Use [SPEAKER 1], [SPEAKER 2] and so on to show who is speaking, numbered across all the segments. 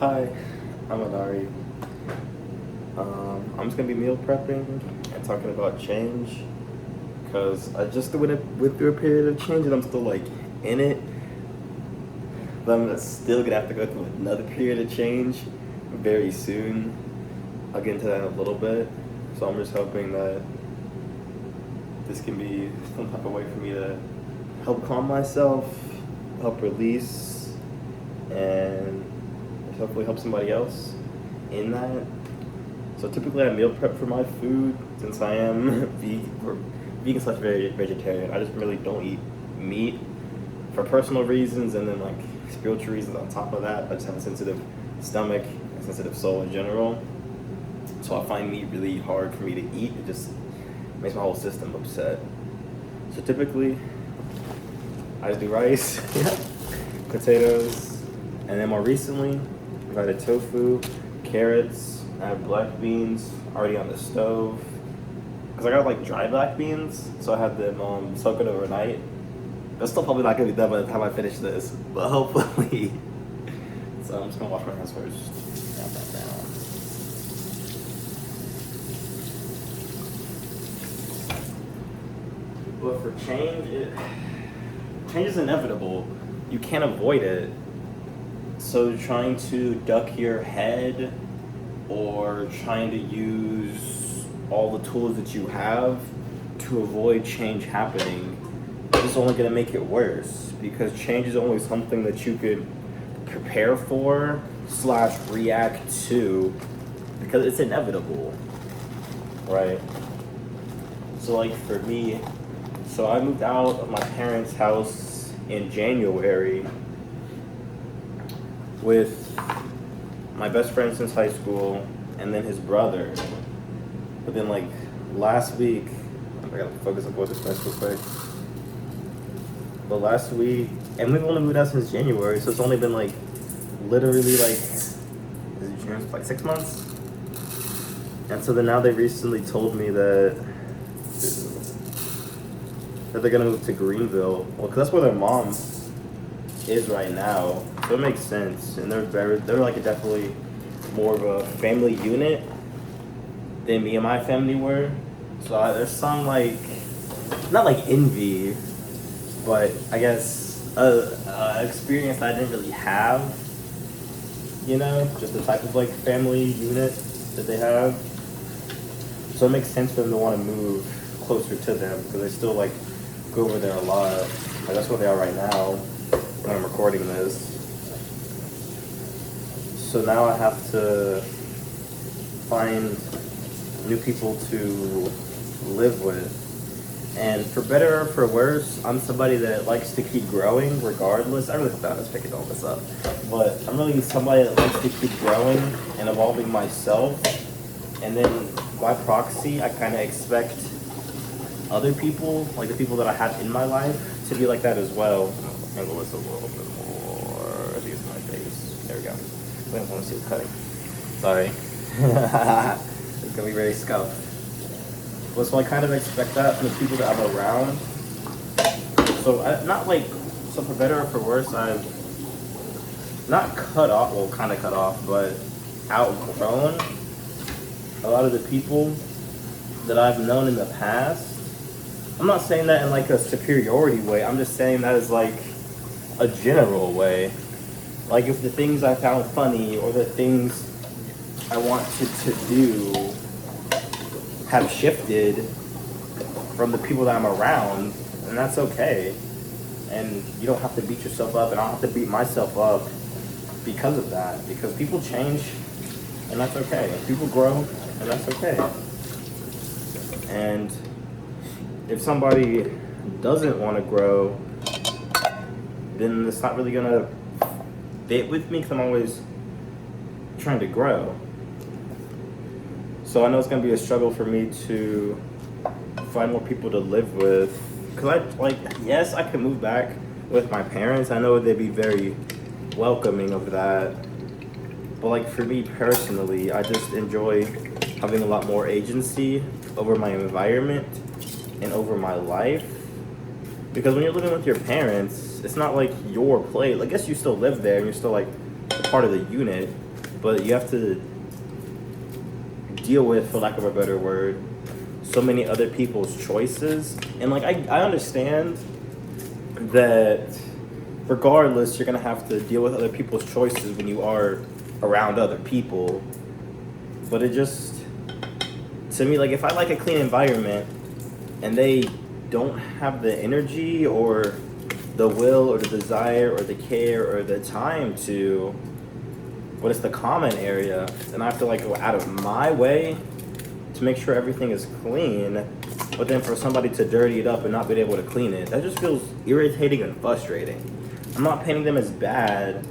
[SPEAKER 1] Hi, I'm Inari. I'm just gonna be meal prepping and talking about change because I just went through a period of change and I'm still like in it, but I'm still gonna have to go through another period of change very soon. I'll get into that in a little bit. So I'm just hoping that this can be some type of way for me to help calm myself, help release, and hopefully help somebody else in that. So typically I meal prep for my food since I am vegan slash vegetarian. I just really don't eat meat for personal reasons and then like spiritual reasons on top of that. I just have a sensitive stomach, a sensitive soul in general. So I find meat really hard for me to eat. It just makes my whole system upset. So typically I just do rice, potatoes, and then more recently I've added tofu, carrots, I have black beans already on the stove. Because I got like dry black beans, so I had them soak it overnight. That's still probably not gonna be done by the time I finish this, but hopefully. So I'm just gonna wash my hands first. Wrap that down. But for change, change is inevitable. You can't avoid it. So trying to duck your head or trying to use all the tools that you have to avoid change happening is only going to make it worse, because change is only something that you could prepare for slash react to because it's inevitable, right? So like for me, so I moved out of my parents' house in January with my best friend since high school and then his brother. But then like last week, I gotta focus on both this real quick. But last week, and we've only moved out since January, so it's only been like literally like, is it June? Like 6 months? And so then now they recently told me that they're gonna move to Greenville. Well, cause that's where their mom is right now, so it makes sense. And they're like definitely more of a family unit than me and my family were. So there's some like, not like envy, but I guess experience that I didn't really have. You know, just the type of like family unit that they have. So it makes sense for them to want to move closer to them because they still like go over there a lot. Like that's where they are right now when I'm recording this. So now I have to find new people to live with. And for better or for worse, I'm somebody that likes to keep growing regardless. I really hope I was picking all this up. But I'm really somebody that likes to keep growing and evolving myself. And then by proxy, I kind of expect other people, like the people that I have in my life, to be like that as well. Angle this a little bit more. I think it's my face. There we go. I don't want to see the cutting. Sorry. It's gonna be very scuffed. Well, so I kind of expect that from the people that I'm around. So so for better or for worse, I've not cut off, well, kind of cut off, but outgrown a lot of the people that I've known in the past. I'm not saying that in like a superiority way. I'm just saying that as like a general way. Like if the things I found funny or the things I wanted to do have shifted from the people that I'm around, and that's okay. And you don't have to beat yourself up, and I don't have to beat myself up because of that. Because people change, and that's okay. People grow, and that's okay. And if somebody doesn't want to grow, then it's not really gonna fit with me because I'm always trying to grow. So I know it's gonna be a struggle for me to find more people to live with. Cause yes, I could move back with my parents. I know they'd be very welcoming of that. But like for me personally, I just enjoy having a lot more agency over my environment and over my life. Because when you're living with your parents, it's not like your place. I guess you still live there and you're still like a part of the unit, but you have to deal with, for lack of a better word, so many other people's choices. And like I understand that regardless, you're gonna have to deal with other people's choices when you are around other people. But it just, to me, like if I like a clean environment and they don't have the energy or the will or the desire or the care or the time to, what is the common area, then I have to like go out of my way to make sure everything is clean. But then for somebody to dirty it up and not be able to clean it, that just feels irritating and frustrating. I'm not painting them as bad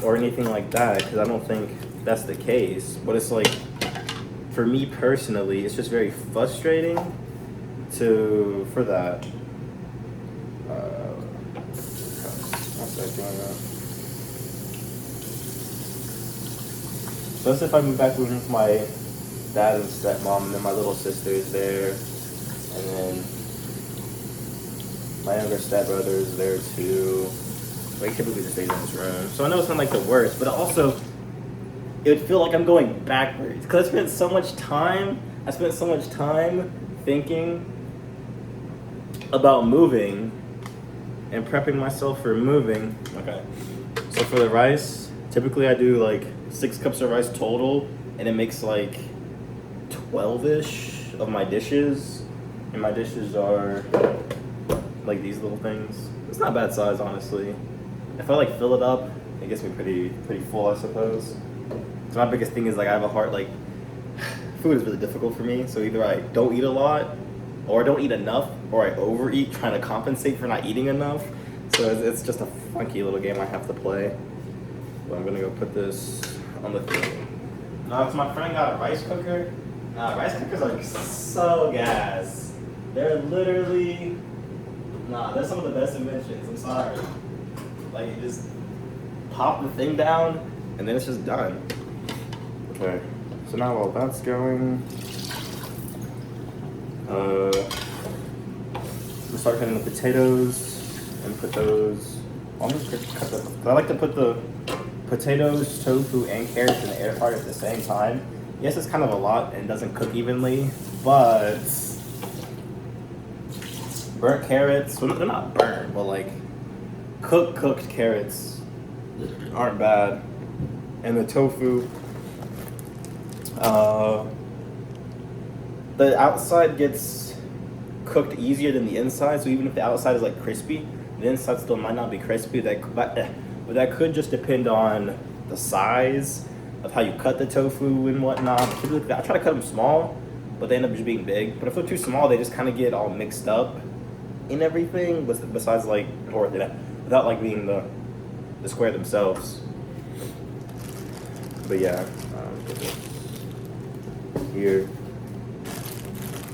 [SPEAKER 1] or anything like that, because I don't think that's the case. But it's like, for me personally, it's just very frustrating for that. So let's say if I move back with my dad and stepmom, and then my little sister is there, and then my younger stepbrother is there too. Like, typically just stays in this room. So I know it's not like the worst, but also it would feel like I'm going backwards because I spent so much time thinking about moving and prepping myself for moving. Okay. So for the rice, typically I do like 6 cups of rice total, and it makes like 12-ish of my dishes. And my dishes are like these little things. It's not a bad size, honestly. If I like fill it up, it gets me pretty full, I suppose. So my biggest thing is like I have a heart, like food is really difficult for me. So either I don't eat a lot, or I don't eat enough, or I overeat trying to compensate for not eating enough. So it's just a funky little game I have to play. But I'm gonna go put this on the thing. Now, if my friend got a rice cooker, rice cookers are so gas. They're literally, they're some of the best inventions. I'm sorry. Like, you just pop the thing down, and then it's just done. Okay, so now while that's going, we'll start cutting the potatoes and put those. I'm just gonna cut them. I like to put the potatoes, tofu, and carrots in the air fryer at the same time. Yes, it's kind of a lot and doesn't cook evenly, but burnt carrots, well, they're not burnt, but like cooked carrots aren't bad. And the tofu, the outside gets cooked easier than the inside, so even if the outside is like crispy, the inside still might not be crispy. But that could just depend on the size of how you cut the tofu and whatnot. Typically, I try to cut them small, but they end up just being big. But if they're too small, they just kind of get all mixed up in everything. Besides, like, or without like being the square themselves. But yeah, here.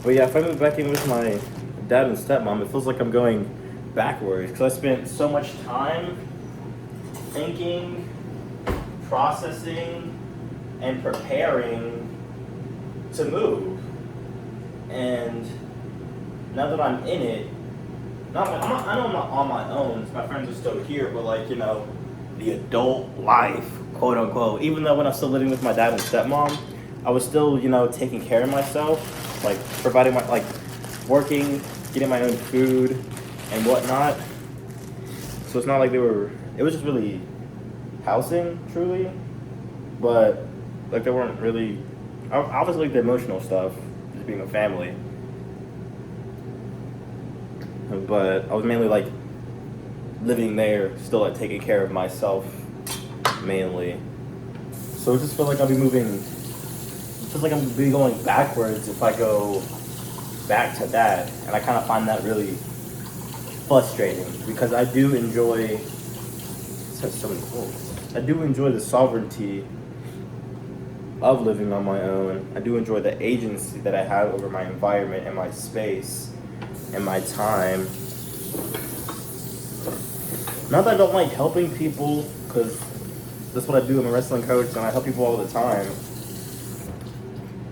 [SPEAKER 1] But yeah, if I move back in with my dad and stepmom, it feels like I'm going backwards because I spent so much time thinking, processing, and preparing to move. And now that I'm in it, I know I'm not on my own. My friends are still here, but like, you know, the adult life, quote unquote. Even though when I was still living with my dad and stepmom, I was still, you know, taking care of myself, like providing my, like working, getting my own food and whatnot. So it's not like it was just really housing, truly. But like they weren't really, obviously like the emotional stuff, just being a family. But I was mainly like living there, still like taking care of myself mainly. So it just feels like I'll be moving, it feels like I'm going backwards if I go back to that. And I kind of find that really frustrating because I do enjoy, it says so many quotes. I do enjoy the sovereignty of living on my own. I do enjoy the agency that I have over my environment and my space and my time. Not that I don't like helping people, because that's what I do. I'm a wrestling coach and I help people all the time.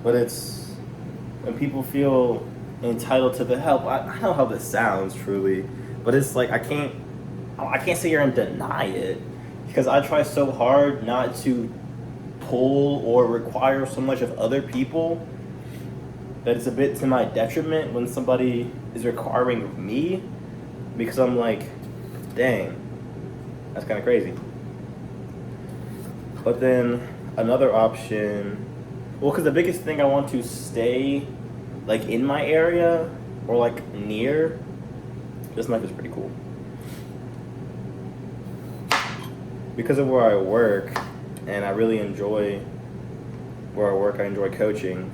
[SPEAKER 1] But it's when people feel entitled to the help. I know how this sounds truly, but it's like I can't sit here and deny it because I try so hard not to pull or require so much of other people that it's a bit to my detriment when somebody is requiring of me, because I'm like, dang, that's kind of crazy. But then another option, well, because the biggest thing, I want to stay like in my area or like near. This knife is pretty cool. Because of where I work, and I really enjoy where I work, I enjoy coaching,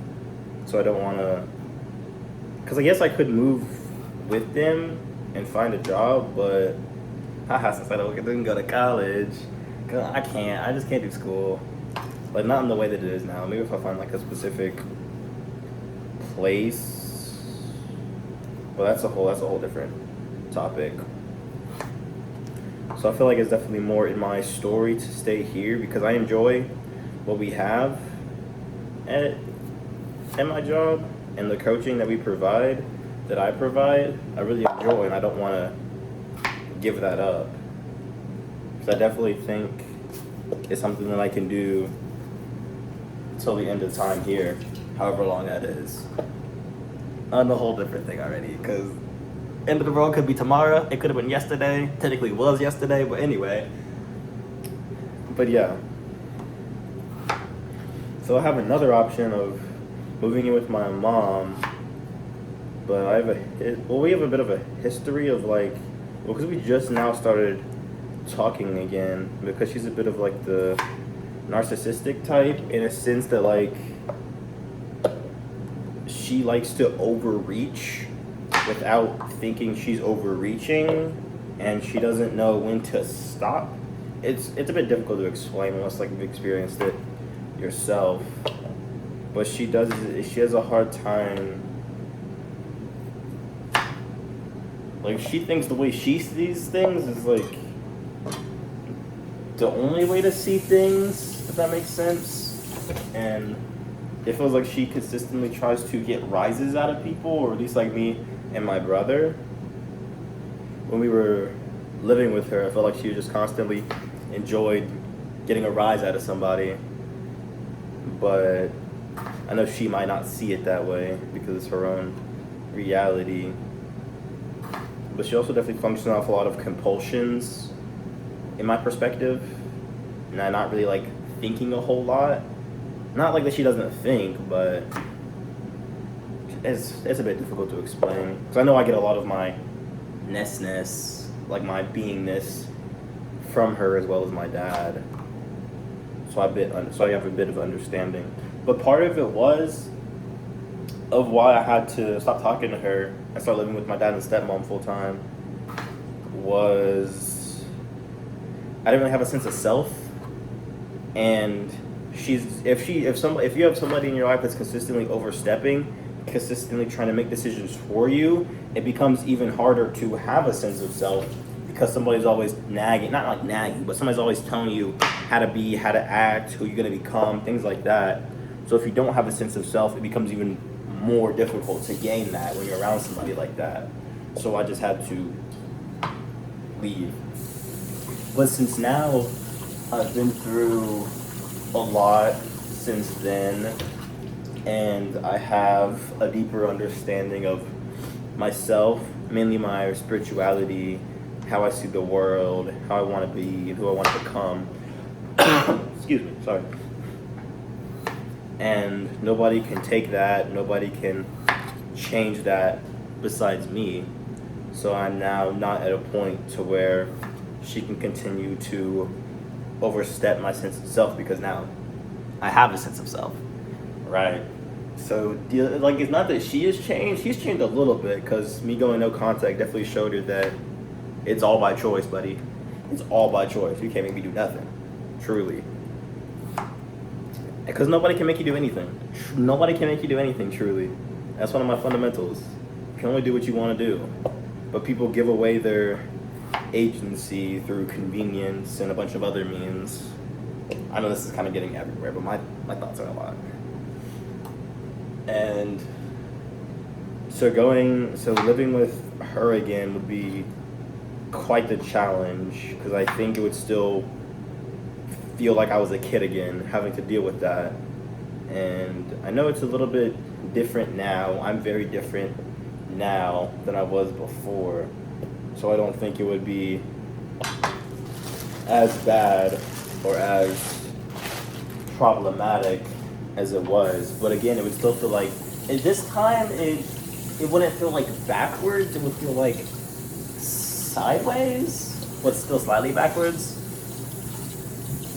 [SPEAKER 1] so I don't want to, because I guess I could move with them and find a job, but since I didn't go to college, I just can't do school, like not in the way that it is now. Maybe if I find like a specific place, well, that's a whole different topic. So I feel like it's definitely more in my story to stay here, because I enjoy what we have at my job, and the coaching that I provide, I really enjoy, and I don't want to give that up. So I definitely think it's something that I can do till the end of time here, however long that is. On a whole different thing already, because end of the world could be tomorrow. It could have been yesterday. Technically was yesterday, but anyway. But yeah. So I have another option of moving in with my mom, but we have a bit of a history of because we just now started talking again, because she's a bit of like the narcissistic type, in a sense that she likes to overreach without thinking she's overreaching, and she doesn't know when to stop. It's a bit difficult to explain unless you've experienced it yourself. But she has a hard time. She thinks the way she sees things is the only way to see things, if that makes sense. And it feels like she consistently tries to get rises out of people, or at least me and my brother. When we were living with her, I felt like she just constantly enjoyed getting a rise out of somebody. But I know she might not see it that way because it's her own reality. But she also definitely functions off a lot of compulsions, in my perspective. And I'm not really thinking a whole lot. Not that she doesn't think, but it's a bit difficult to explain. Because I know I get a lot of my ness-ness, my beingness, from her as well as my dad. So I have a bit of understanding. But part of it was of why I had to stop talking to her and start living with my dad and stepmom full time was I didn't really have a sense of self. And if you have somebody in your life that's consistently overstepping, consistently trying to make decisions for you, it becomes even harder to have a sense of self, because somebody's always nagging, not nagging, but somebody's always telling you how to be, how to act, who you're going to become, things like that. So if you don't have a sense of self, it becomes even more difficult to gain that when you're around somebody like that. So I just had to leave. But since now I've been through a lot since then, and I have a deeper understanding of myself, mainly my spirituality, how I see the world, how I want to be, who I want to become. Excuse me, sorry. And nobody can take that, nobody can change that besides me. So I'm now not at a point to where she can continue to overstep my sense of self, because now I have a sense of self, right? So it's not that she has changed. She's changed a little bit, because me going no contact definitely showed her that it's all by choice, buddy. It's all by choice. You can't make me do nothing, truly. Because nobody can make you do anything. Nobody can make you do anything, truly. That's one of my fundamentals. You can only do what you want to do. But people give away their agency through convenience and a bunch of other means. I know this is kind of getting everywhere, but my thoughts are a lot. And so living with her again would be quite the challenge, because I think it would still feel like I was a kid again, having to deal with that. And I know it's a little bit different now. I'm very different now than I was before. So I don't think it would be as bad or as problematic as it was. But again, it would still feel like, at this time, it wouldn't feel like backwards. It would feel like sideways, but still slightly backwards.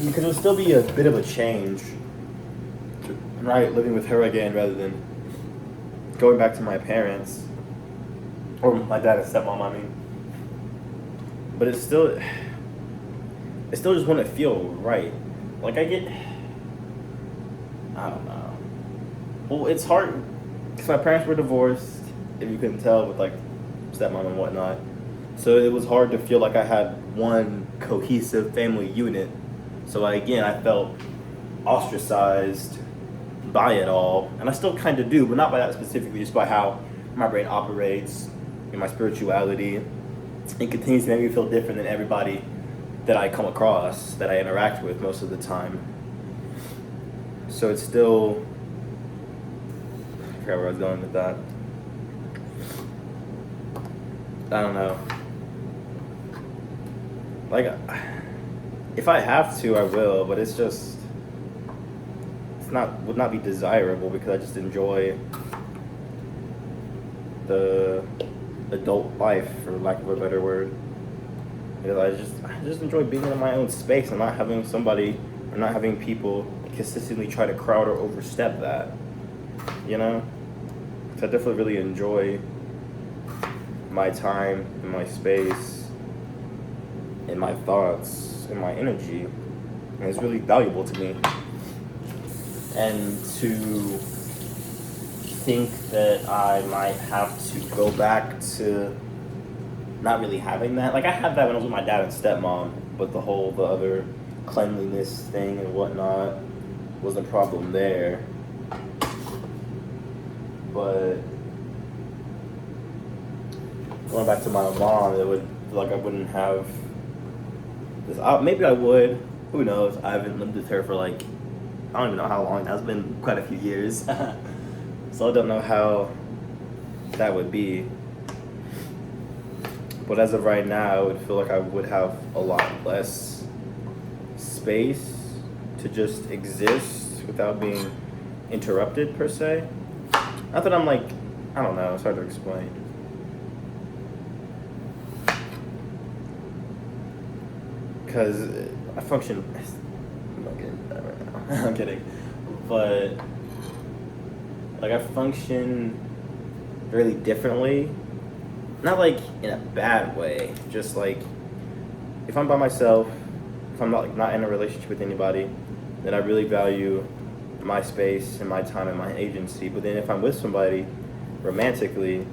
[SPEAKER 1] Because it would still be a bit of a change, right? Living with her again rather than going back to my parents. Or my dad and stepmom, I mean. But it still just wouldn't feel right. Like I don't know. Well, it's hard, because my parents were divorced, if you couldn't tell, with like stepmom and whatnot. So it was hard to feel like I had one cohesive family unit. So I felt ostracized by it all. And I still kind of do, but not by that specifically, just by how my brain operates and my spirituality. It continues to make me feel different than everybody that I come across, that I interact with most of the time. So it's still, I forgot where I was going with that. I don't know. Like, if I have to, I will, but it's just, would not be desirable, because I just enjoy the adult life, for lack of a better word. Because I just enjoy being in my own space and not having somebody, or not having people consistently try to crowd or overstep that, you know? So I definitely really enjoy my time and my space and my thoughts and my energy, and it's really valuable to me. And to think that I might have to go back to not really having that. Like, I had that when I was with my dad and stepmom, but the other cleanliness thing and whatnot was a problem there. But going back to my mom, it would feel like I wouldn't have this. Maybe I would. Who knows? I haven't lived with her for like, I don't even know how long. It's been quite a few years. So I don't know how that would be. But as of right now, I would feel like I would have a lot less space to just exist without being interrupted, per se. Not that I'm like, I don't know, it's hard to explain. Because I function, I'm not getting into that right now. I'm kidding. But, like, I function really differently. Not like in a bad way, just like if I'm by myself, if I'm not in a relationship with anybody, then I really value my space and my time and my agency. But then if I'm with somebody romantically,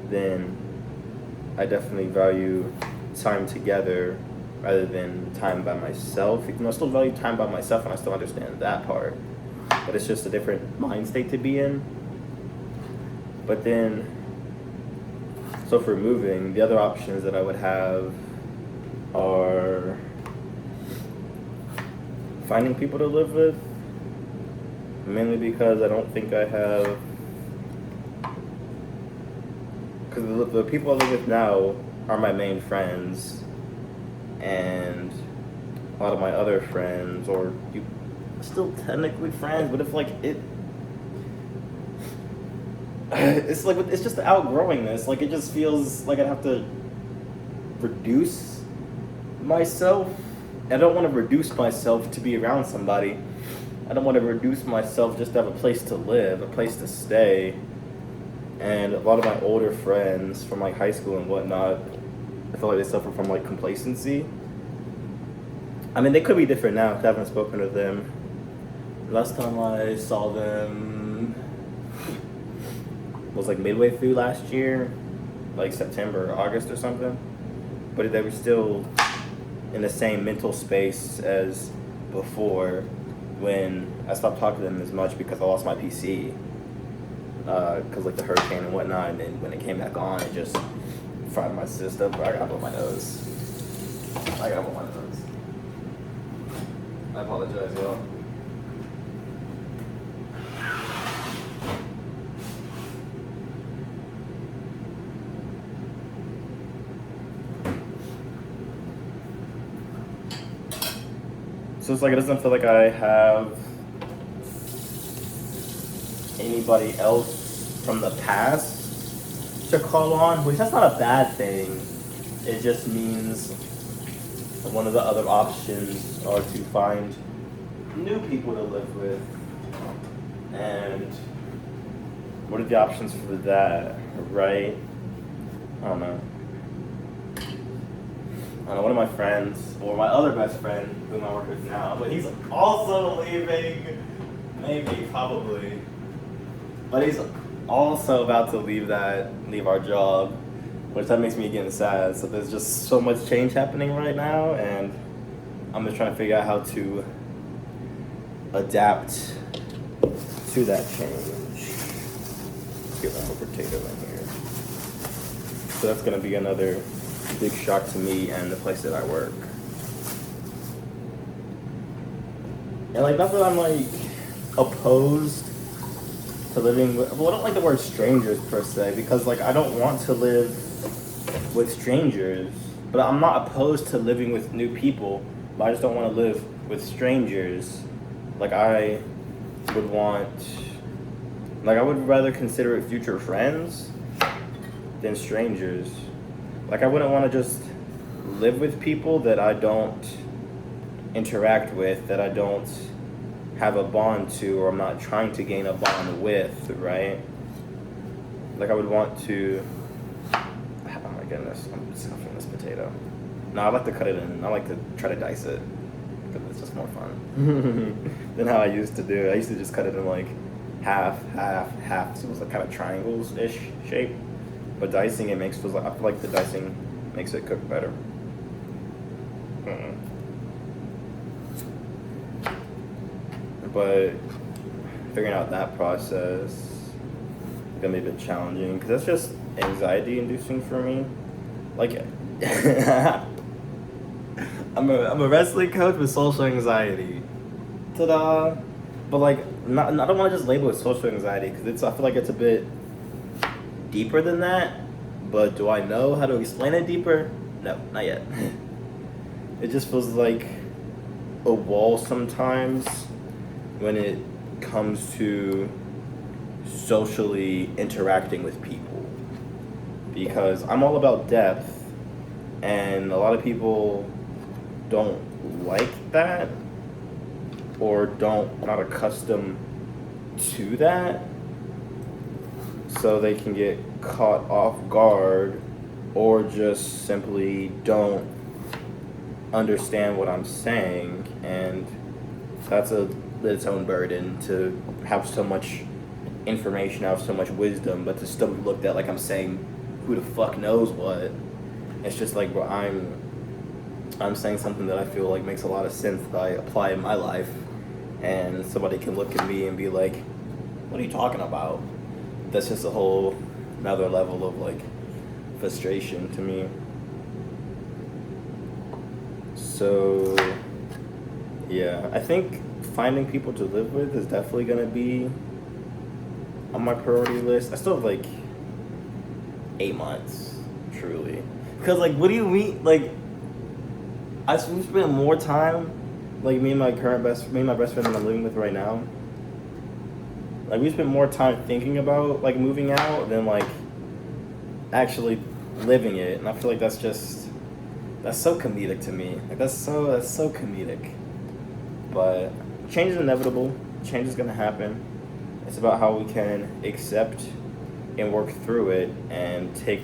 [SPEAKER 1] then I definitely value time together rather than time by myself. Even though I still value time by myself and I still understand that part, but it's just a different mind state to be in. But then, so for moving, the other options that I would have are finding people to live with, mainly because I don't think I have, because the people I live with now are my main friends, and a lot of my other friends, or you still technically friends, but if like it's like, it's just the outgrowing this. Like, it just feels like I'd have to reduce myself. I don't want to reduce myself to be around somebody. I don't want to reduce myself just to have a place to live, a place to stay. And a lot of my older friends from like high school and whatnot, I feel like they suffer from like complacency. I mean, they could be different now because I haven't spoken to them. Last time I saw them was like midway through last year, like September or August or something. But they were still in the same mental space as before, when I stopped talking to them as much because I lost my PC. Because like the hurricane and whatnot, and then when it came back on, it just fried my system. I gotta blow my nose. I apologize, y'all. So it's like it doesn't feel like I have anybody else from the past to call on, which that's not a bad thing. It just means one of the other options are to find new people to live with. And what are the options for that, right? I don't know. One of my friends, or my other best friend, whom I work with now, but he's also leaving, maybe, probably. But he's also about to leave our job, which that makes me getting sad. So there's just so much change happening right now, and I'm just trying to figure out how to adapt to that change. Let's get one more potato in here. So that's gonna be another big shock to me and the place that I work. And like, not that I'm like opposed to living with, well, I don't like the word strangers per se, because like I don't want to live with strangers, but I'm not opposed to living with new people, but I just don't want to live with strangers. Like I would rather consider it future friends than strangers. Like I wouldn't want to just live with people that I don't interact with, that I don't have a bond to, or I'm not trying to gain a bond with, right? Like I would want to, oh my goodness, I'm stuffing this potato. No, I like to cut it in. I like to try to dice it, because it's just more fun than how I used to do. I used to just cut it in like half, so it was like kind of triangles-ish shape. But dicing it I feel like the dicing makes it cook better. But figuring out that process is gonna be a bit challenging, because that's just anxiety-inducing for me. Like, I'm a wrestling coach with social anxiety. Ta-da! But like, I don't want to just label it social anxiety, because I feel like it's a bit deeper than that. But do I know how to explain it deeper? No, not yet. It just feels like a wall sometimes when it comes to socially interacting with people, because I'm all about depth, and a lot of people don't like that, or not accustomed to that, so they can get caught off guard, or just simply don't understand what I'm saying. And that's its own burden, to have so much information, have so much wisdom, but to still be looked at like I'm saying who the fuck knows what. It's just like, bro, I'm saying something that I feel like makes a lot of sense that I apply in my life, and somebody can look at me and be like, what are you talking about? That's just a whole another level of like frustration to me. So yeah, I think finding people to live with is definitely gonna be on my priority list. I still have like 8 months, truly. Because like, what do you mean? Like, we spend more time, like me and my best friend that I'm living with right now. Like, we spend more time thinking about like moving out than like actually living it, and I feel like that's so comedic to me. Like that's so comedic. But change is inevitable. Change is gonna happen. It's about how we can accept and work through it and take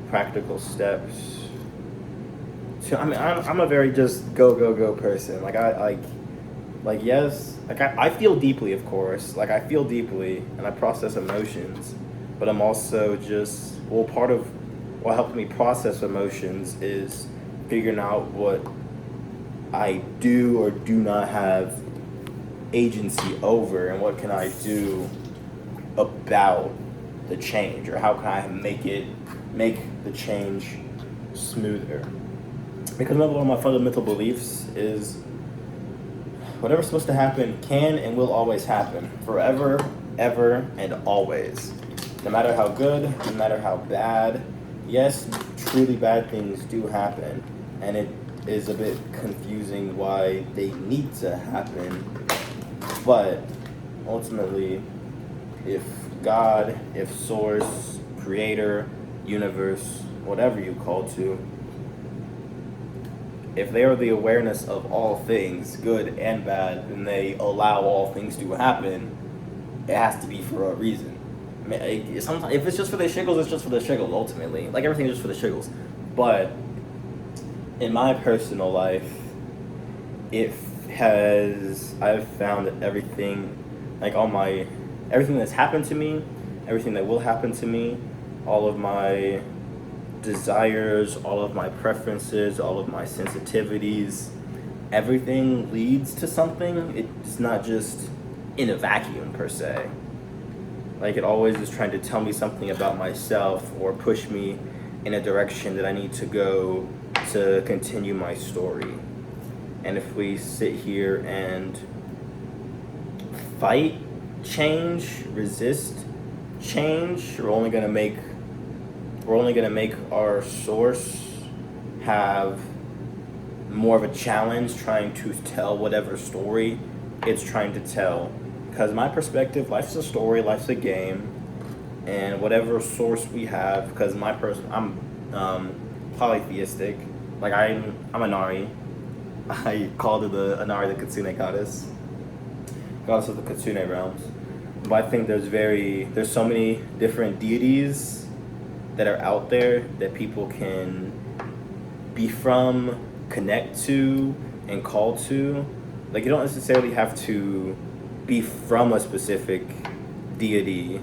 [SPEAKER 1] practical steps. I'm a very just go person. Like I feel deeply, of course. Like I feel deeply and I process emotions, but I'm also part of what helps me process emotions is figuring out what I do or do not have agency over, and what can I do about the change, or how can I make the change smoother. Because one of my fundamental beliefs is whatever's supposed to happen can and will always happen. Forever, ever, and always. No matter how good, no matter how bad. Yes, truly bad things do happen. And it is a bit confusing why they need to happen. But ultimately, if God, if Source, Creator, Universe, whatever you call to, if they are the awareness of all things, good and bad, and they allow all things to happen, it has to be for a reason. Sometimes, if it's just for the shiggles, it's just for the shiggles, ultimately. Like, everything is just for the shiggles. But in my personal life, I've found that everything, like everything that's happened to me, everything that will happen to me, all of my desires, all of my preferences, all of my sensitivities, everything leads to something. It's not just in a vacuum per se. Like, it always is trying to tell me something about myself or push me in a direction that I need to go to continue my story. And if we sit here and fight change, resist change, we're only gonna make our source have more of a challenge trying to tell whatever story it's trying to tell. Because my perspective, life's a story, life's a game, and whatever source we have, because I'm polytheistic. Like, I'm Inari. I called it the Inari, the Kitsune goddess of the Kitsune realms. But I think there's so many different deities that are out there that people can be from, connect to, and call to. Like, you don't necessarily have to be from a specific deity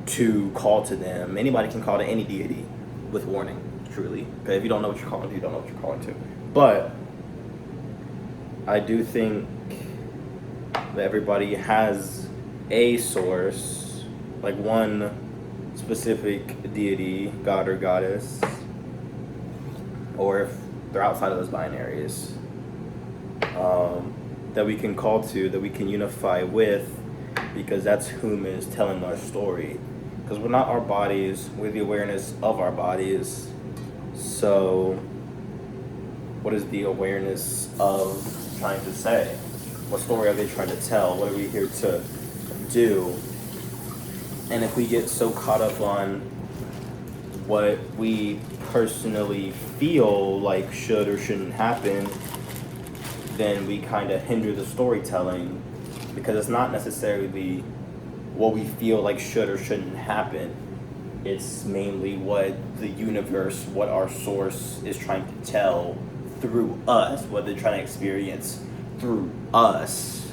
[SPEAKER 1] to call to them. Anybody can call to any deity with warning, truly. Because if you don't know what you're calling to, you don't know what you're calling to. But I do think that everybody has a source, like one specific deity, god or goddess, or if they're outside of those binaries, that we can call to, that we can unify with, because that's whom is telling our story. Because we're not our bodies, we're the awareness of our bodies. So what is the awareness of trying to say? What story are they trying to tell? What are we here to do? And if we get so caught up on what we personally feel like should or shouldn't happen, then we kind of hinder the storytelling, because it's not necessarily what we feel like should or shouldn't happen. It's mainly what the universe, what our source is trying to tell through us, what they're trying to experience through us.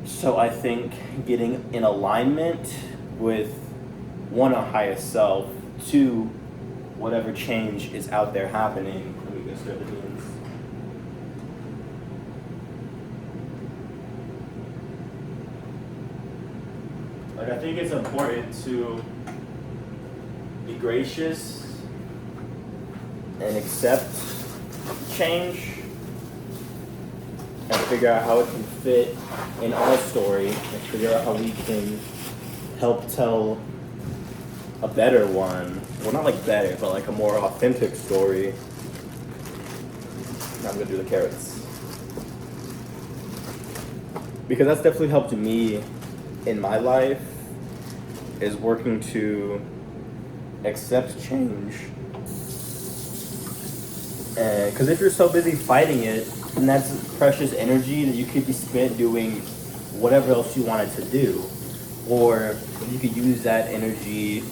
[SPEAKER 1] So I think getting in alignment with, one, a higher self, two, whatever change is out there happening. Let me go start the means. Like, I think it's important to be gracious and accept change and figure out how it can fit in our story, and figure out how we can help tell a better one. Well, not like better, but like a more authentic story. Now I'm gonna do the carrots. Because that's definitely helped me in my life, is working to accept change. And because if you're so busy fighting it, then that's precious energy that you could be spent doing whatever else you wanted to do. Or you could use that energy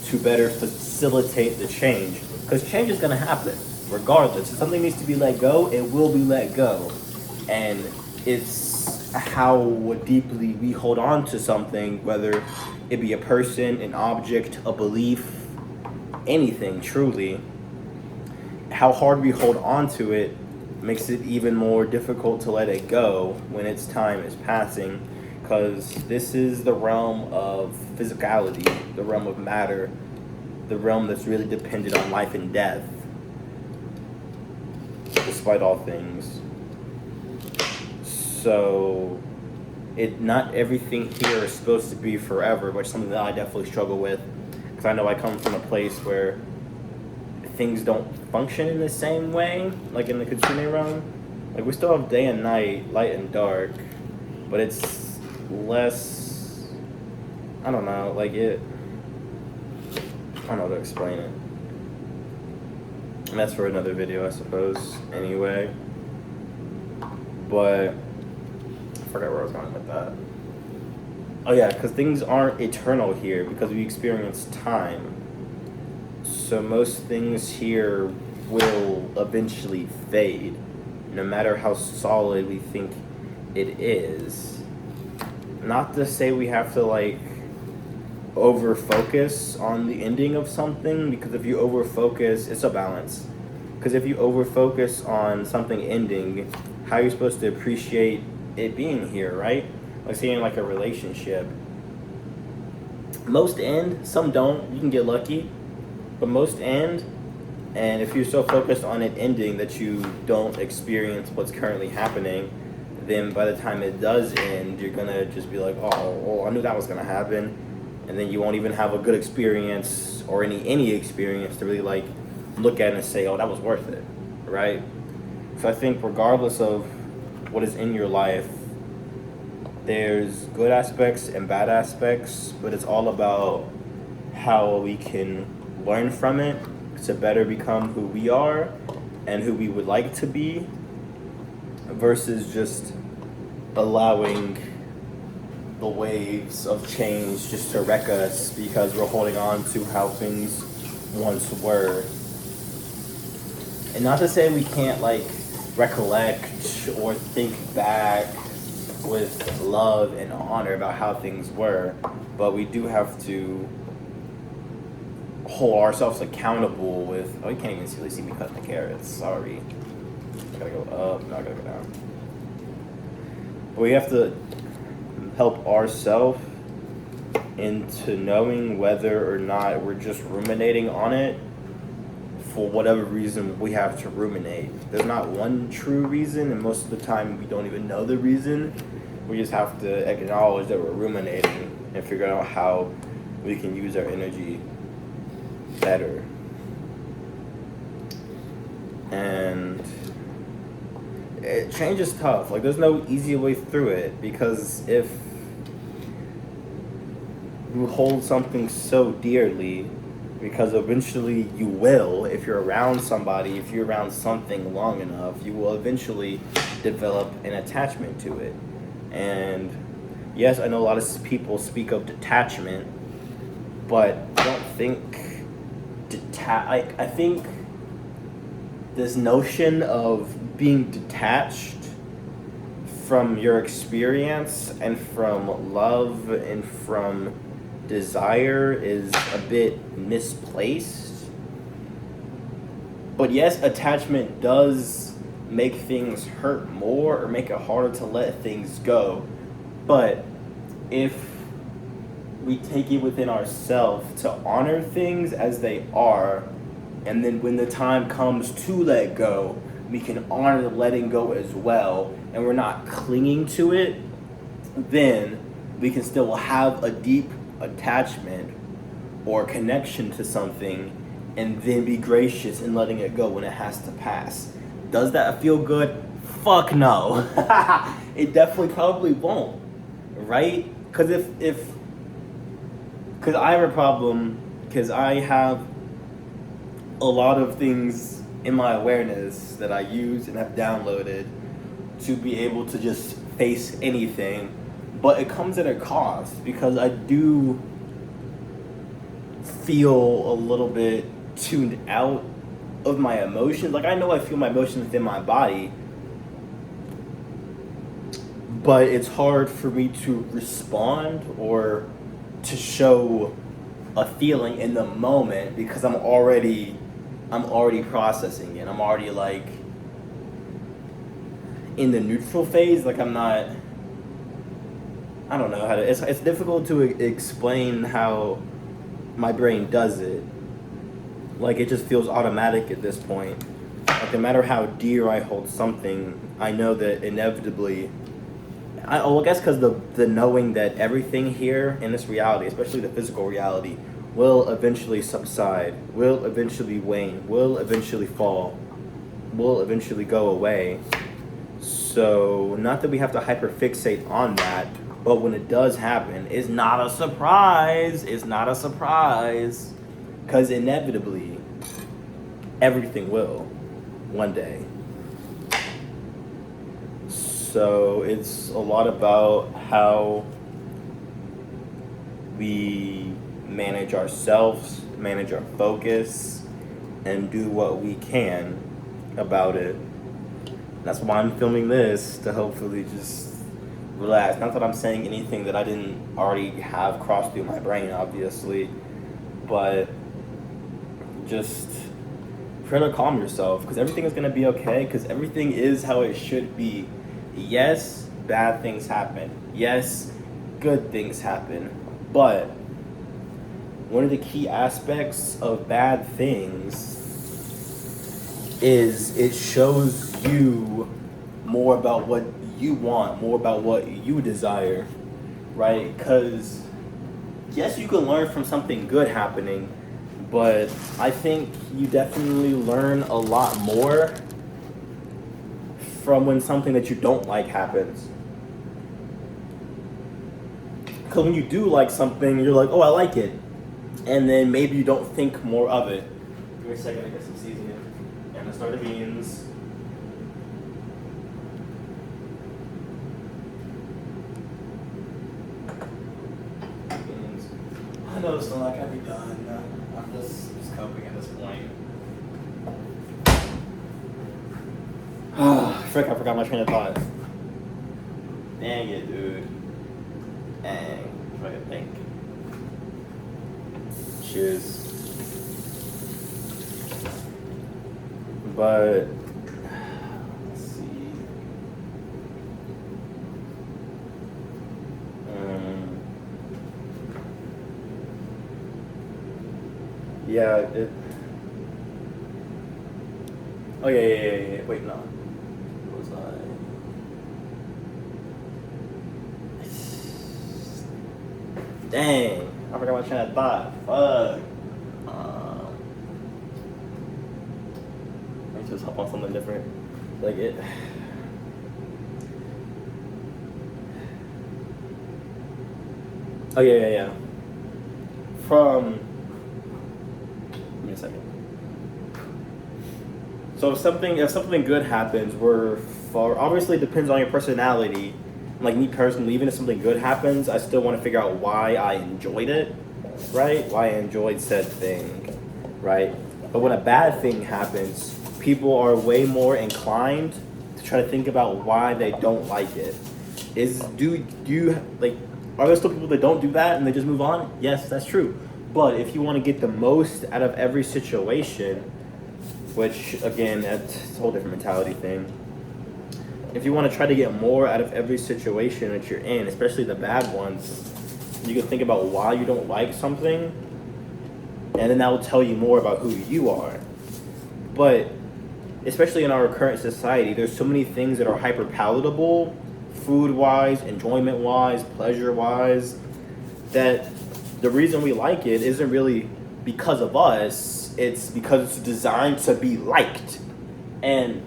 [SPEAKER 1] to better facilitate the change. Because change is going to happen, regardless. If something needs to be let go, it will be let go. And it's how deeply we hold on to something, whether it be a person, an object, a belief, anything, truly. How hard we hold on to it makes it even more difficult to let it go when its time is passing, because this is the realm of physicality, the realm of matter, the realm that's really dependent on life and death, despite all things. So not everything here is supposed to be forever, which is something that I definitely struggle with, because I know I come from a place where things don't function in the same way, like in the Kitsune realm. Like, we still have day and night, light and dark, but it's less, I don't know, like I don't know how to explain it. And that's for another video, I suppose, anyway. But I forgot where I was going with that. Oh yeah, because things aren't eternal here, because we experience time. So most things here will eventually fade, no matter how solid we think it is. Not to say we have to, like, over focus on the ending of something, because if you over focus, it's a balance. Because if you over focus on something ending, how are you supposed to appreciate it being here, right? Like saying, like, a relationship. Most end, some don't. You can get lucky, but most end. And if you're so focused on it ending that you don't experience what's currently happening, then by the time it does end, you're gonna just be like, oh, well, I knew that was gonna happen. And then you won't even have a good experience or any experience to really, like, look at it and say, oh, that was worth it, right? So I think regardless of what is in your life, there's good aspects and bad aspects, but it's all about how we can learn from it to better become who we are and who we would like to be, versus just allowing the waves of change just to wreck us because we're holding on to how things once were. And not to say we can't, like, recollect or think back with love and honor about how things were, but we do have to hold ourselves accountable with, oh, you can't even really see me cutting the carrots, sorry. I gotta go up, no, I gotta go down. But we have to help ourselves into knowing whether or not we're just ruminating on it for whatever reason we have to ruminate. There's not one true reason, and most of the time we don't even know the reason. We just have to acknowledge that we're ruminating and figure out how we can use our energy better. And change is tough. Like, there's no easy way through it, because if you hold something so dearly, because eventually you will, if you're around somebody, if you're around something long enough, you will eventually develop an attachment to it. And yes, I know a lot of people speak of detachment, but I don't think I think this notion of being detached from your experience and from love and from desire is a bit misplaced. But yes, attachment does make things hurt more or make it harder to let things go. But if we take it within ourselves to honor things as they are, and then when the time comes to let go, we can honor the letting go as well, and we're not clinging to it, then we can still have a deep attachment or connection to something, and then be gracious in letting it go when it has to pass. Does that feel good? Fuck no. It definitely probably won't, right? Because because I have a problem, because I have a lot of things in my awareness that I use and have downloaded to be able to just face anything, but it comes at a cost, because I do feel a little bit tuned out of my emotions. Like, I know I feel my emotions within my body, but it's hard for me to respond or to show a feeling in the moment, because I'm already processing it. I'm already, like, in the neutral phase. Like, I'm not, I don't know how to, it's difficult to explain how my brain does it. Like, it just feels automatic at this point. Like, no matter how dear I hold something, I know that inevitably I guess because the knowing that everything here in this reality, especially the physical reality, will eventually subside, will eventually wane, will eventually fall, will eventually go away. So, not that we have to hyperfixate on that, but when it does happen, it's not a surprise. It's not a surprise. Because inevitably, everything will one day. So, it's a lot about how we manage ourselves, manage our focus, and do what we can about it. That's why I'm filming this, to hopefully just relax. Not that I'm saying anything that I didn't already have cross through my brain, obviously, but just try to calm yourself, because everything is going to be okay, because everything is how it should be. Yes, bad things happen. Yes, good things happen. But one of the key aspects of bad things is it shows you more about what you want, more about what you desire, right? Because yes, you can learn from something good happening, but I think you definitely learn a lot more from when something that you don't like happens. Because when you do like something, you're like, oh, I like it. And then maybe you don't think more of it. Give me a second, I get some seasoning. And I start the beans. I know it's still not gonna be done. I'm just coping at this point. Frick, I forgot my train of thought. Dang it, dude. Dang. I'm trying to think. Cheers. But let's see. Yeah, it. Oh yeah. Wait, no. What was I? Dang, I forgot my train of thought. Fuck. I need to just hop on something different. Like it. Oh yeah. From. Give me a second. So if something good happens, obviously it depends on your personality. Like me personally, even if something good happens, I still want to figure out why I enjoyed it, right? Why I enjoyed said thing, right? But when a bad thing happens, people are way more inclined to try to think about why they don't like it. Are there still people that don't do that and they just move on? Yes, that's true. But if you want to get the most out of every situation, which again, that's a whole different mentality thing. If you want to try to get more out of every situation that you're in, especially the bad ones, you can think about why you don't like something, and then that will tell you more about who you are. But especially in our current society, there's so many things that are hyper palatable, food-wise, enjoyment-wise, pleasure-wise, that the reason we like it isn't really because of us, it's because it's designed to be liked. And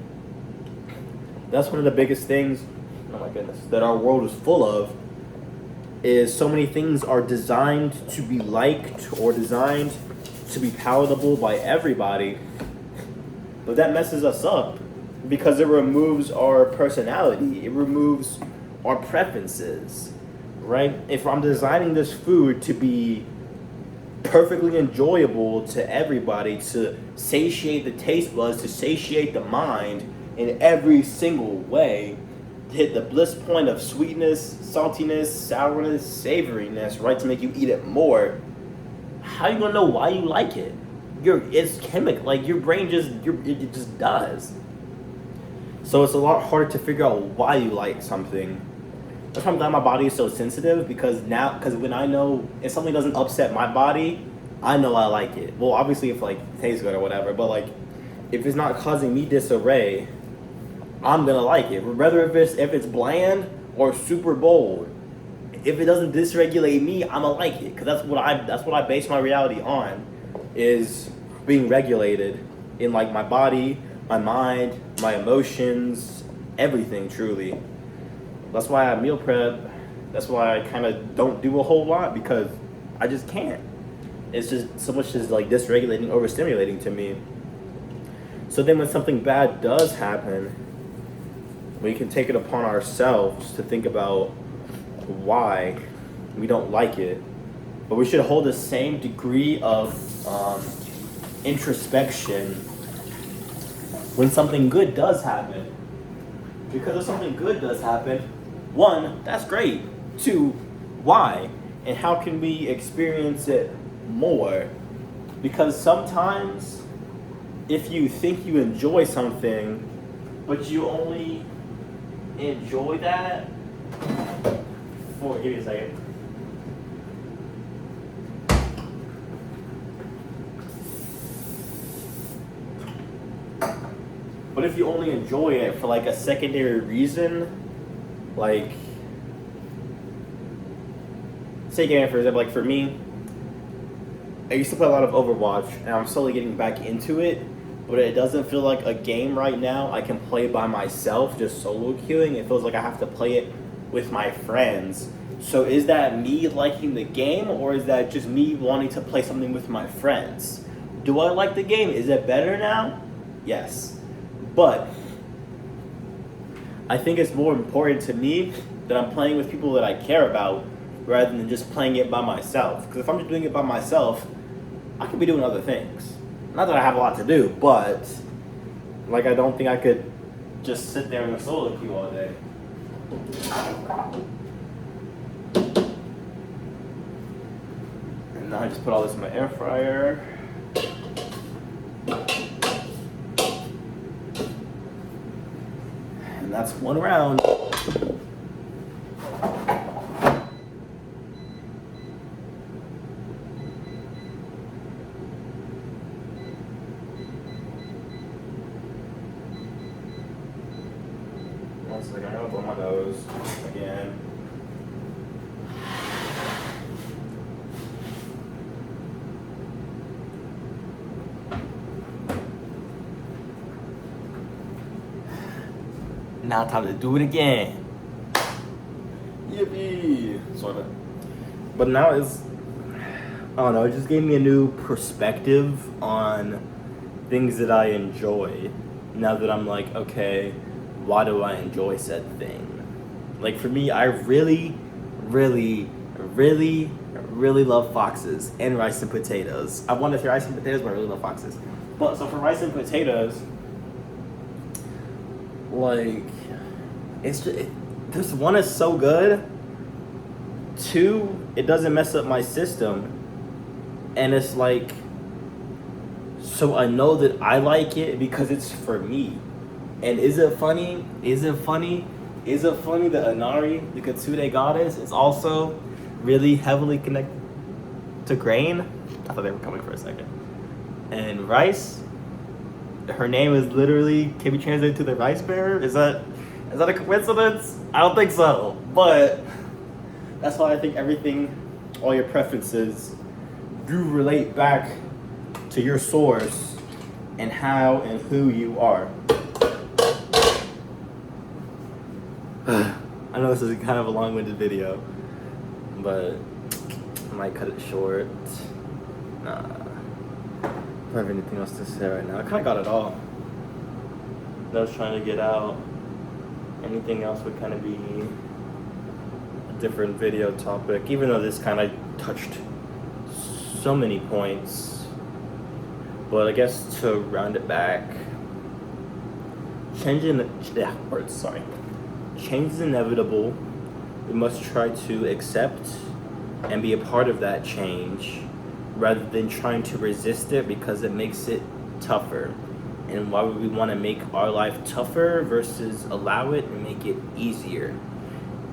[SPEAKER 1] that's one of the biggest things, oh my goodness, that our world is full of, is so many things are designed to be liked or designed to be palatable by everybody. But that messes us up because it removes our personality. It removes our preferences, right? If I'm designing this food to be perfectly enjoyable to everybody, to satiate the taste buds, to satiate the mind in every single way, to hit the bliss point of sweetness, saltiness, sourness, savoriness, right, to make you eat it more, how are you gonna know why you like it? It's chemical, like your brain it just does. So it's a lot harder to figure out why you like something. That's why I'm glad my body is so sensitive, because when I know if something doesn't upset my body, I know I like it. Well, obviously if like it tastes good or whatever, but like if it's not causing me disarray, I'm gonna like it. Whether if it's bland or super bold, if it doesn't dysregulate me, I'ma like it, because that's what I base my reality on, is being regulated in like my body, my mind, my emotions, everything truly. That's why I meal prep. That's why I kind of don't do a whole lot, because I just can't. It's just so much is like dysregulating, overstimulating to me. So then when something bad does happen, we can take it upon ourselves to think about why we don't like it. But we should hold the same degree of introspection when something good does happen. Because if something good does happen, one, that's great. Two, why? And how can we experience it more? Because sometimes if you think you enjoy something, but you only enjoy that for, give me a second. But if you only enjoy it for like a secondary reason, like, say again, for example, like for me, I used to play a lot of Overwatch, and I'm slowly getting back into it, but it doesn't feel like a game right now I can play by myself, just solo queuing. It feels like I have to play it with my friends. So is that me liking the game, or is that just me wanting to play something with my friends? Do I like the game? Is it better now? Yes. But I think it's more important to me that I'm playing with people that I care about rather than just playing it by myself. Because if I'm just doing it by myself, I could be doing other things. Not that I have a lot to do, but like I don't think I could just sit there in a solo queue all day. And now I just put all this in my air fryer. And that's one round. One second, I'm gonna blow my nose again. Now time to do it again. Yippee! Sort of. But now it's, I don't know, it just gave me a new perspective on things that I enjoy. Now that I'm like, okay, why do I enjoy said thing? Like for me, I really love foxes and rice and potatoes. I want to say rice and potatoes, but I really love foxes. But so for rice and potatoes, like, it's just, this one is so good. Two, it doesn't mess up my system. And it's like, so I know that I like it because it's for me. And is it funny? Is it funny that Inari, the Kitsune goddess, is also really heavily connected to grain? I thought they were coming for a second. And rice, her name is literally, can be translated to the rice bearer? Is that a coincidence? I don't think so. But that's why I think everything, all your preferences, do relate back to your source and how and who you are. I know this is kind of a long-winded video, but I might cut it short. Nah. I don't have anything else to say right now. I kind of got it all that I was trying to get out. Anything else would kind of be a different video topic, even though this kind of touched so many points. But I guess to round it back, change is inevitable. We must try to accept and be a part of that change rather than trying to resist it because it makes it tougher. And why would we want to make our life tougher versus allow it and make it easier?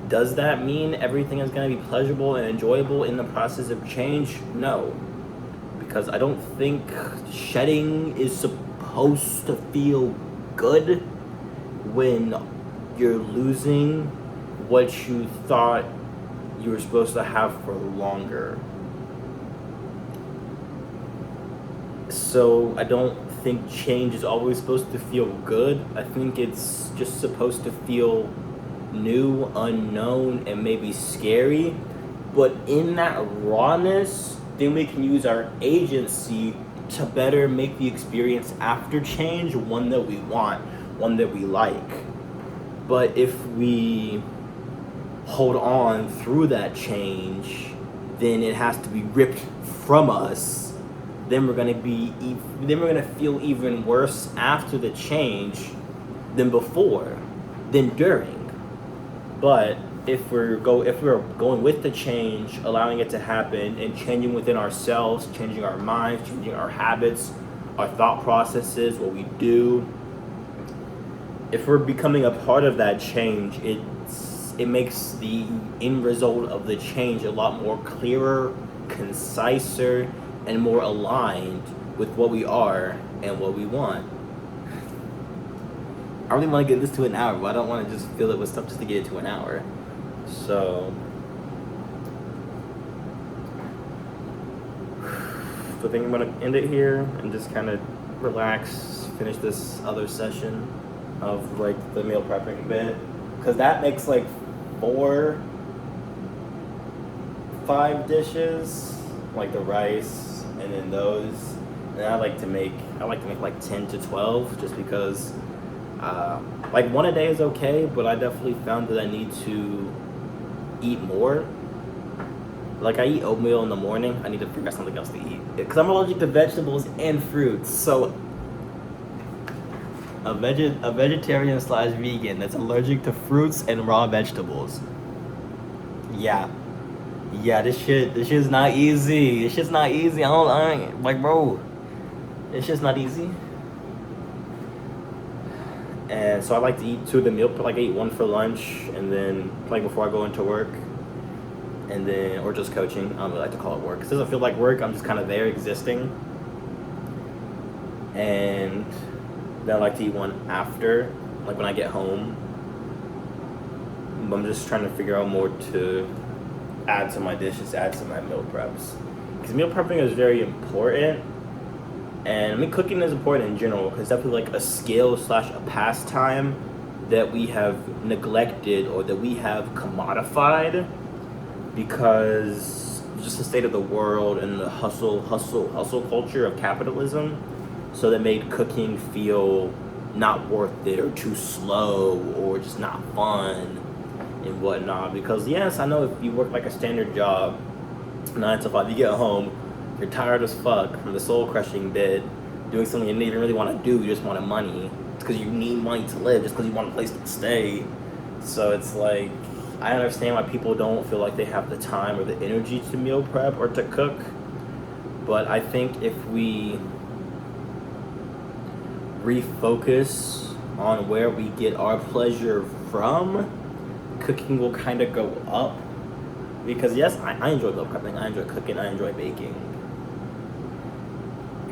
[SPEAKER 1] Does that mean everything is going to be pleasurable and enjoyable in the process of change? No. Because I don't think shedding is supposed to feel good when you're losing what you thought you were supposed to have for longer. So I don't think change is always supposed to feel good. I think it's just supposed to feel new, unknown, and maybe scary. But in that rawness, then we can use our agency to better make the experience after change one that we want, one that we like. But if we hold on through that change, then it has to be ripped from us. Then we're gonna feel even worse after the change than before, than during. But if we're going with the change, allowing it to happen, and changing within ourselves, changing our minds, changing our habits, our thought processes, what we do, if we're becoming a part of that change, it makes the end result of the change a lot more clearer, conciser, and more aligned with what we are and what we want. I really want to get this to an hour, but I don't want to just fill it with stuff just to get it to an hour. So I think I'm going to end it here and just kind of relax, finish this other session of like the meal prepping bit, because that makes like 4-5 dishes, like the rice and then those, and I like to make like 10 to 12 just because like one a day is okay, but I definitely found that I need to eat more. Like I eat oatmeal in the morning, I need to figure out something else to eat because I'm allergic to vegetables and fruits. So a vegetarian / vegan that's allergic to fruits and raw vegetables. Yeah, this shit's not easy. It's just not easy. I ain't like, bro, it's just not easy. And so I like to eat 2 of the meal, like I eat 1 for lunch and then like before I go into work, and then or just coaching. I don't really like to call it work because it doesn't feel like work. I'm just kind of there existing. And then I like to eat 1 after, like when I get home. I'm just trying to figure out more to add to my dishes, add to my meal preps. Because meal prepping is very important. And I mean, cooking is important in general because it's definitely like a skill / a pastime that we have neglected or that we have commodified because just the state of the world and the hustle culture of capitalism. So that made cooking feel not worth it or too slow or just not fun and whatnot. Because yes, I know if you work like a standard job, 9 to 5, you get home, you're tired as fuck from the soul crushing bit, doing something you didn't even really want to do, you just wanted money. It's because you need money to live, just because you want a place to stay. So it's like, I understand why people don't feel like they have the time or the energy to meal prep or to cook. But I think if we refocus on where we get our pleasure from, cooking will kind of go up. Because yes, I enjoy meal prepping, I enjoy cooking, I enjoy baking.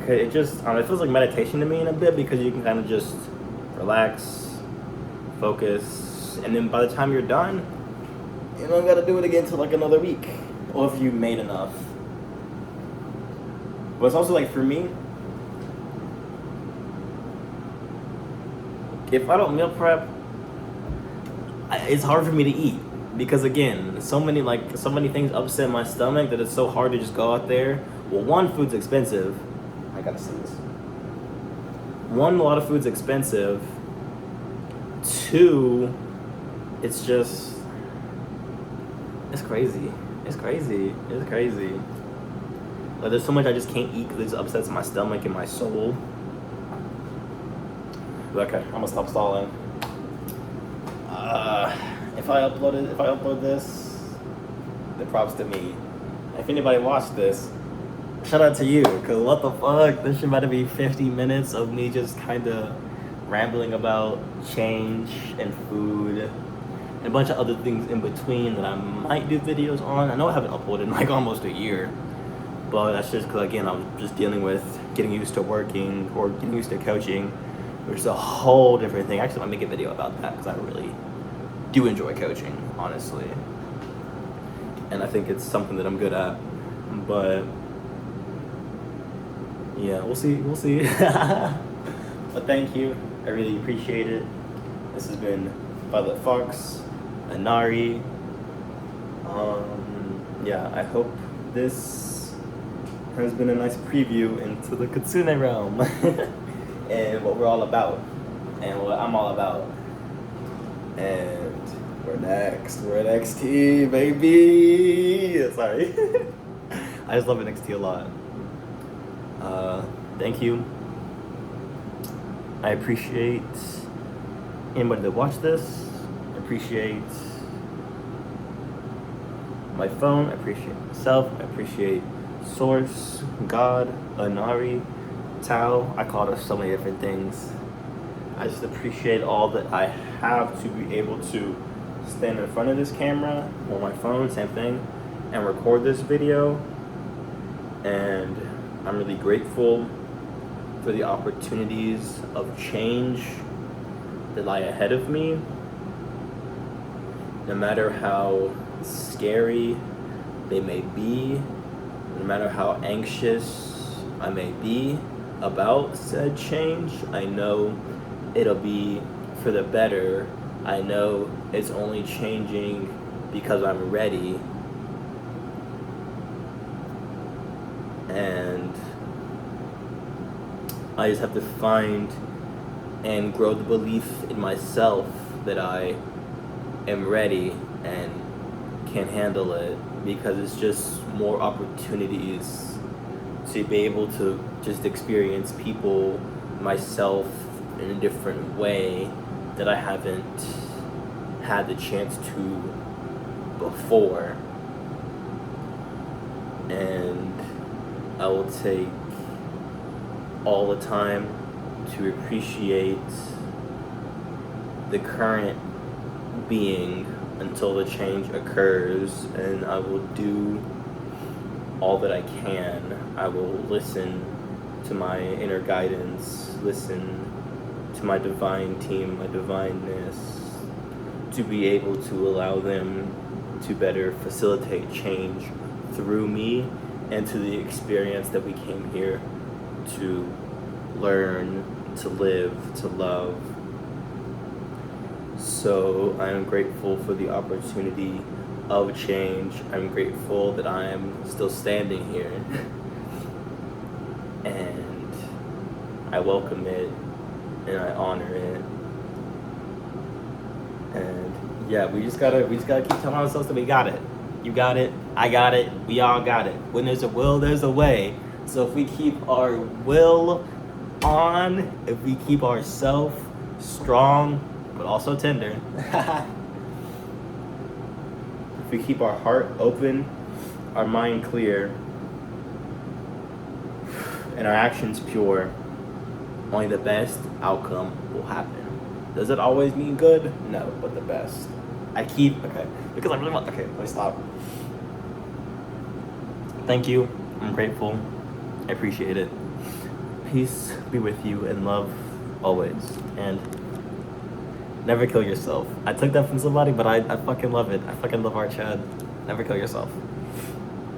[SPEAKER 1] It just, it feels like meditation to me in a bit because you can kind of just relax, focus, and then by the time you're done, you don't gotta do it again till like another week, or if you made enough. But it's also like for me, if I don't meal prep, it's hard for me to eat because again, so many things upset my stomach that it's so hard to just go out there. Well, 1, food's expensive. I gotta see this. 1, a lot of food's expensive. 2, it's just, it's crazy. Like there's so much I just can't eat because it just upsets my stomach and my soul. Okay, I'm gonna stop stalling. If I upload this, the props to me. If anybody watched this, shout out to you, because what the fuck, this shit about to be 50 minutes of me just kind of rambling about change and food and a bunch of other things in between that I might do videos on. I know I haven't uploaded in like almost a year, but that's just because again, I'm just dealing with getting used to working or getting used to coaching, which is a whole different thing. Actually, I might make a video about that because I really do enjoy coaching, honestly. And I think it's something that I'm good at. But yeah, we'll see. But thank you. I really appreciate it. This has been Violet Fox, Inari. Yeah, I hope this has been a nice preview into the Kitsune realm and what we're all about and what I'm all about. And we're NXT, baby. Sorry. I just love NXT a lot. Thank you. I appreciate anybody that watched this. I appreciate my phone. I appreciate myself. I appreciate Source, God, Inari, Tao. I call her so many different things. I just appreciate all that I have to be able to stand in front of this camera or my phone, same thing, and record this video. And I'm really grateful for the opportunities of change that lie ahead of me. No matter how scary they may be, no matter how anxious I may be about said change, I know it'll be for the better. I know it's only changing because I'm ready. And I just have to find and grow the belief in myself that I am ready and can handle it, because it's just more opportunities to be able to just experience people, myself, in a different way that I haven't had the chance to before. And I will take all the time to appreciate the current being until the change occurs, and I will do all that I can. I will listen to my inner guidance, listen to my divine team, my divineness, to be able to allow them to better facilitate change through me and to the experience that we came here to learn, to live, to love. So I am grateful for the opportunity of change. I'm grateful that I am still standing here. And I welcome it and I honor it. And yeah, we just gotta keep telling ourselves that we got it. You got it, I got it, we all got it. When there's a will, there's a way. So if we keep our will on, if we keep ourselves strong, but also tender, if we keep our heart open, our mind clear, and our actions pure, only the best outcome will happen. Does it always mean good? No, but the best. Because I really want, let me stop. Thank you, I'm grateful, I appreciate it. Peace be with you and love always. And never kill yourself. I took that from somebody, but I fucking love it. I fucking love our Chad. Never kill yourself.